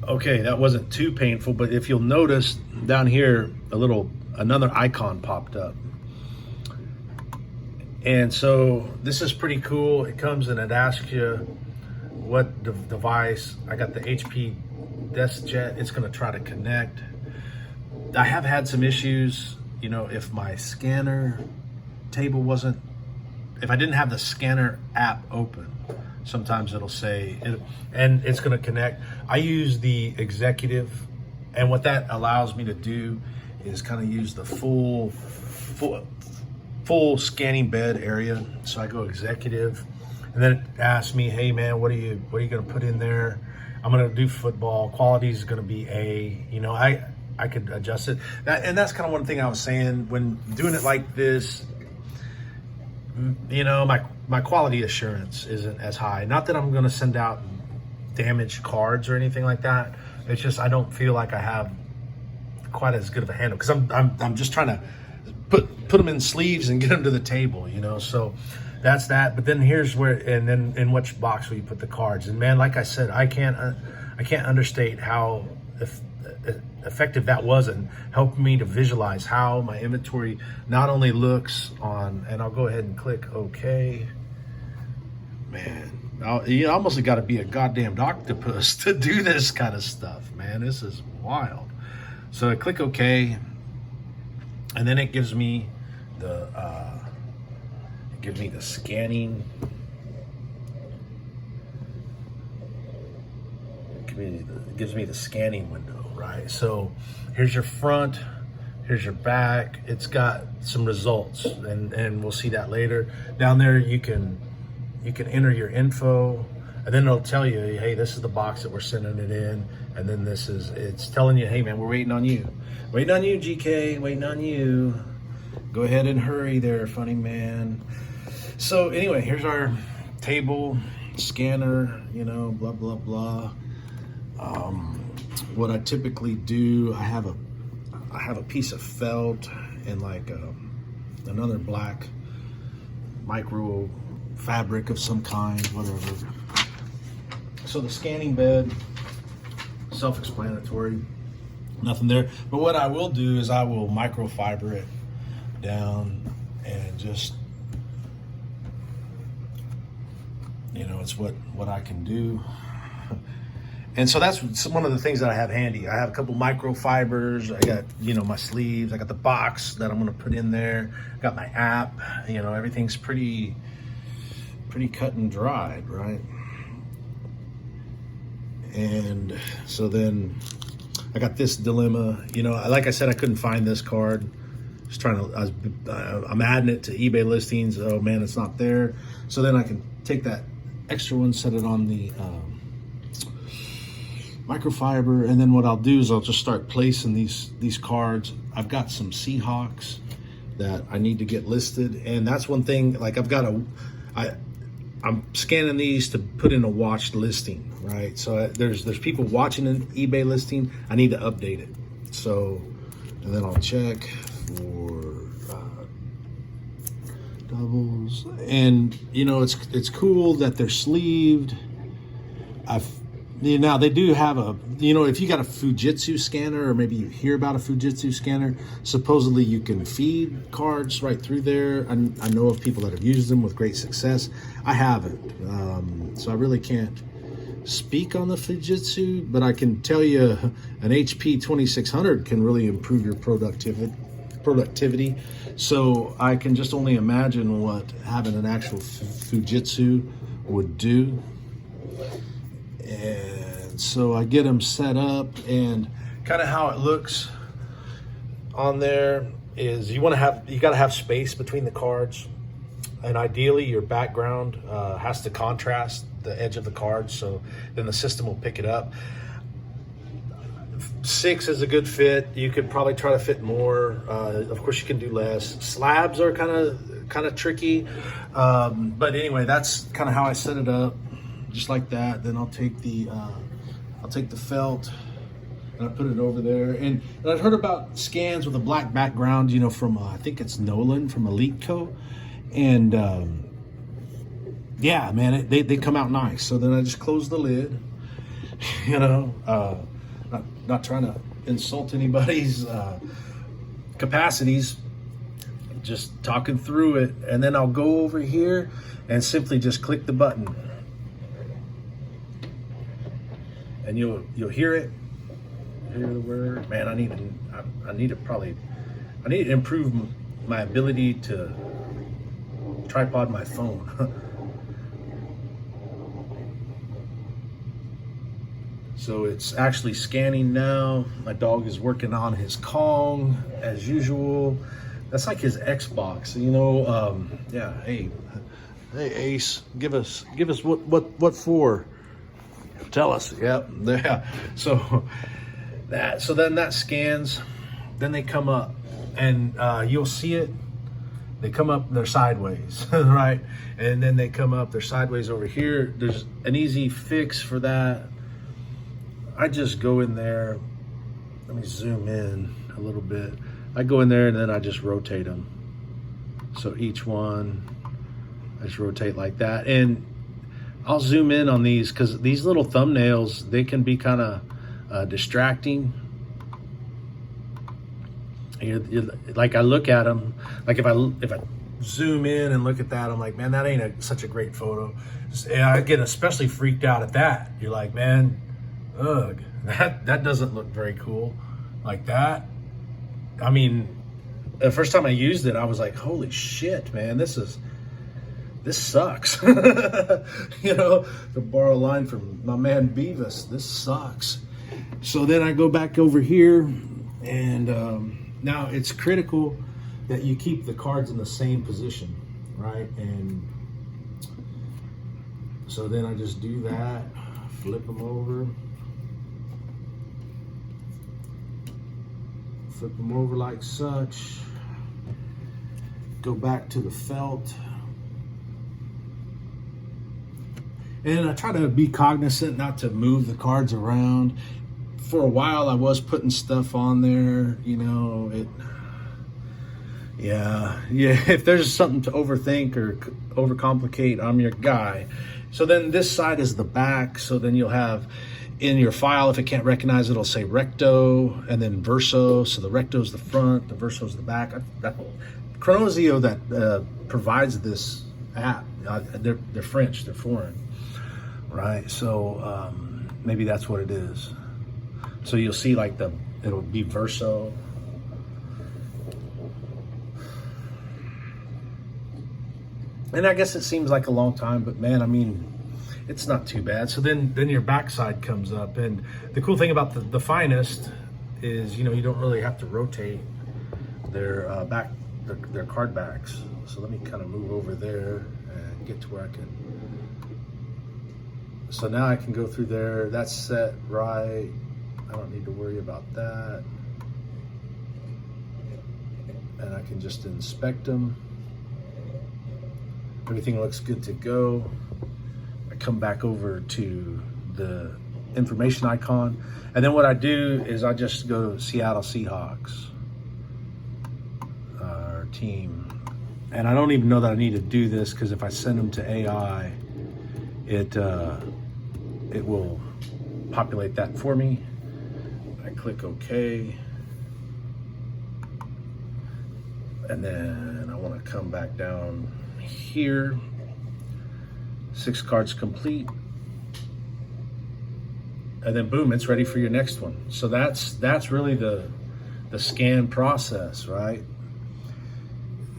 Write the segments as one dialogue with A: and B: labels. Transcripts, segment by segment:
A: Okay, that wasn't too painful, but if you'll notice down here, another icon popped up. And so this is pretty cool. It comes and it asks you what device. I got the HP DeskJet. It's going to try to connect. I have had some issues, if my scanner table if I didn't have the scanner app open, sometimes it'll say, and it's going to connect. I use the executive, and what that allows me to do is kind of use the full scanning bed area. So I go executive, and then it asks me, hey man, what are you going to put in there? I'm going to do football. Quality is going to be A. I could adjust it. And that's kind of one thing I was saying when doing it like this. My quality assurance isn't as high. Not that I'm going to send out damaged cards or anything like that. It's just I don't feel like I have quite as good of a handle, because I'm just trying to put them in sleeves and get them to the table, So that's that. But then here's where, and then in which box will you put the cards? And man, like I said, I can't understate how effective that was in helping me to visualize how my inventory not only looks on, and I'll go ahead and click OK. Man, you almost got to be a goddamn octopus to do this kind of stuff, man. This is wild. So I click OK, and then it gives me the scanning. It gives me the scanning window, right? So here's your front, here's your back. It's got some results, and we'll see that later. Down there you can enter your info, and then it'll tell you, hey, this is the box that we're sending it in, and then it's telling you, hey man, we're waiting on you, GK, waiting on you. Go ahead and hurry there, funny man. So anyway, here's our table, scanner, blah blah blah. What I typically do, I have a piece of felt and like another black micro fabric of some kind, whatever. So the scanning bed, self-explanatory, nothing there. But what I will do is I will microfiber it down, and just, it's what I can do. And so that's one of the things that I have handy. I have a couple microfibers. I got, my sleeves. I got the box that I'm going to put in there. I got my app. Everything's pretty cut and dried, right? And so then I got this dilemma. Like I said, I couldn't find this card. I'm adding it to eBay listings. Oh man, it's not there. So then I can take that extra one, set it on the microfiber, and then what I'll do is I'll just start placing these cards. I've got some Seahawks that I need to get listed, and that's one thing. Like I'm scanning these to put in a watched listing, right? So there's people watching an eBay listing. I need to update it. So, and then I'll check for doubles, and it's cool that they're sleeved. Now they do have if you got a Fujitsu scanner, or maybe you hear about a Fujitsu scanner, supposedly you can feed cards right through there. I know of people that have used them with great success. I haven't, so I really can't speak on the Fujitsu, but I can tell you an HP 2600 can really improve your productivity. So I can just only imagine what having an actual Fujitsu would do. And so I get them set up, and kind of how it looks on there is you got to have space between the cards, and ideally your background has to contrast the edge of the card, so then the system will pick it up. 6 is a good fit. You could probably try to fit more. Of course, you can do less. Slabs are kind of tricky, but anyway, that's kind of how I set it up, just like that. Then I'll take the felt and I put it over there. And I've heard about scans with a black background, from I think it's Nolan from Eliteco, and yeah, man, they come out nice. So then I just close the lid, not trying to insult anybody's capacities, just talking through it. And then I'll go over here and simply just click the button, and you'll hear it. Hear the word. Man, I need to improve my ability to tripod my phone. So it's actually scanning now. My dog is working on his Kong as usual. That's like his Xbox, you know. Yeah. Hey, Ace, give us what for? Tell us. Yep. Yeah. So then that scans. Then they come up, and you'll see it. They come up, they're sideways, right? And then they come up, they're sideways over here. There's an easy fix for that. I just go in there. Let me zoom in a little bit. I go in there and then I just rotate them. So each one, I just rotate like that. And I'll zoom in on these because these little thumbnails, they can be kind of distracting. Like I look at them, like if I zoom in and look at that, I'm like, man, that ain't such a great photo. And I get especially freaked out at that. You're like, man, ugh, that doesn't look very cool like that. I mean, the first time I used it, I was like, holy shit, man, this sucks. You know, to borrow a line from my man Beavis, this sucks. So then I go back over here, and now it's critical that you keep the cards in the same position, right? And so then I just do that, flip them over. Flip them over like such. Go back to the felt. And I try to be cognizant not to move the cards around. For a while I was putting stuff on there, you know, yeah, if there's something to overthink or overcomplicate, I'm your guy. So then this side is the back, so then you'll have in your file, if it can't recognize it, it'll say recto and then verso. So the recto is the front, the verso is the back. Chronosio that provides this app, they're French, they're foreign, right? So maybe that's what it is. So you'll see like it'll be verso. And I guess it seems like a long time, but man, I mean, it's not too bad. So then your backside comes up, and the cool thing about the Finest is, you know, you don't really have to rotate their their card backs. So let me kind of move over there and get to where I can. So now I can go through there. That's set right. I don't need to worry about that. And I can just inspect them. Everything looks good to go. I come back over to the information icon. And then what I do is I just go Seattle Seahawks, our team. And I don't even know that I need to do this, because if I send them to AI, it will populate that for me. I click OK. And then I want to come back down here. 6 cards complete. And then boom, it's ready for your next one. So that's really the scan process, right?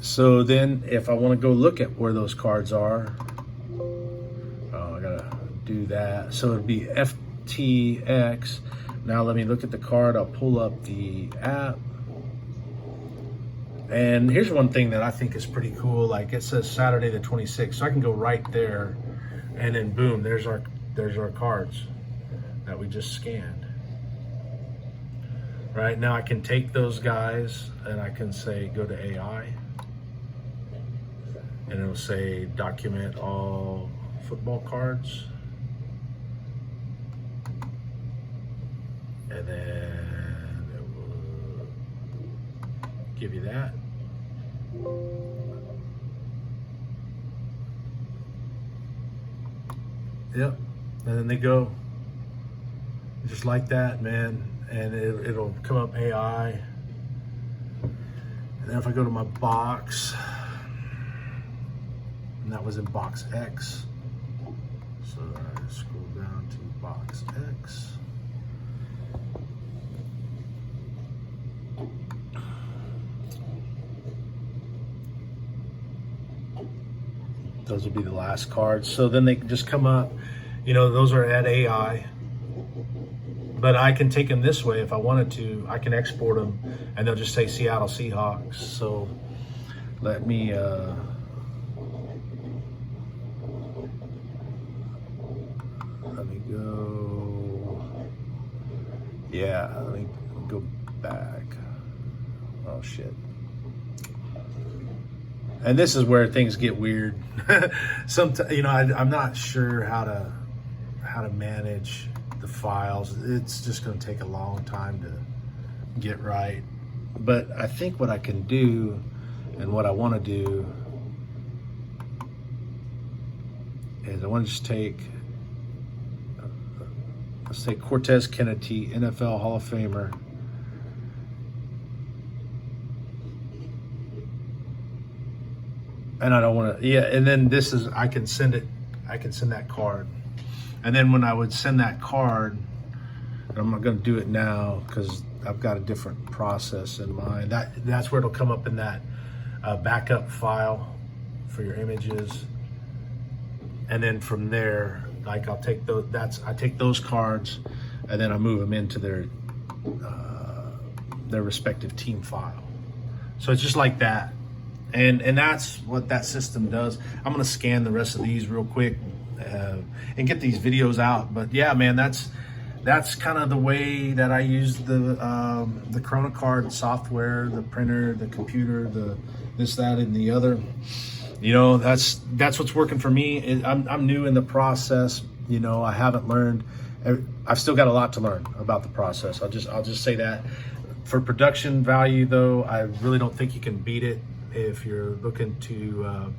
A: So then if I want to go look at where those cards are, I gotta do that. So it'd be FTX. Now let me look at the card. I'll pull up the app. And here's one thing that I think is pretty cool. Like it says Saturday the 26th. So I can go right there, and then boom, there's our cards that we just scanned. Right now I can take those guys and I can say go to AI, and it'll say document all football cards, and then it will give you that. Yep, and then they go. just like that, man. And it'll come up AI. And then if I go to my box, and that was in box X. So I scroll down to box X. Those would be the last cards. So then they can just come up, you know, those are at AI. But I can take them this way if I wanted to. I can export them and they'll just say Seattle Seahawks. So let me go. Yeah, let me go back. Oh shit. And this is where things get weird. Sometimes, you know, I'm not sure how to manage the files. It's just going to take a long time to get right. But I think what I can do and what I want to do is I want to just take, let's take Cortez Kennedy, NFL Hall of Famer. And I don't want to, yeah, and then this is, I can send that card. And then when I would send that card, and I'm not going to do it now because I've got a different process in mind. That's where it'll come up in that backup file for your images. And then from there, like I'll take those, I take those cards and then I move them into their respective team file. So it's just like that. And that's what that system does. I'm gonna scan the rest of these real quick and get these videos out. But yeah, man, that's kind of the way that I use the ChronoCard software, the printer, the computer, the this, that, and the other. You know, that's what's working for me. I'm new in the process. You know, I haven't learned. I've still got a lot to learn about the process. I'll just say that. For production value, though, I really don't think you can beat it if you're looking to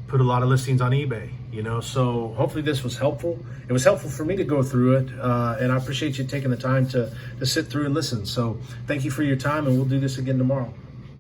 A: put a lot of listings on eBay, you know. So hopefully this was helpful. It was helpful for me to go through it, and I appreciate you taking the time to sit through and listen. So thank you for your time, and we'll do this again tomorrow.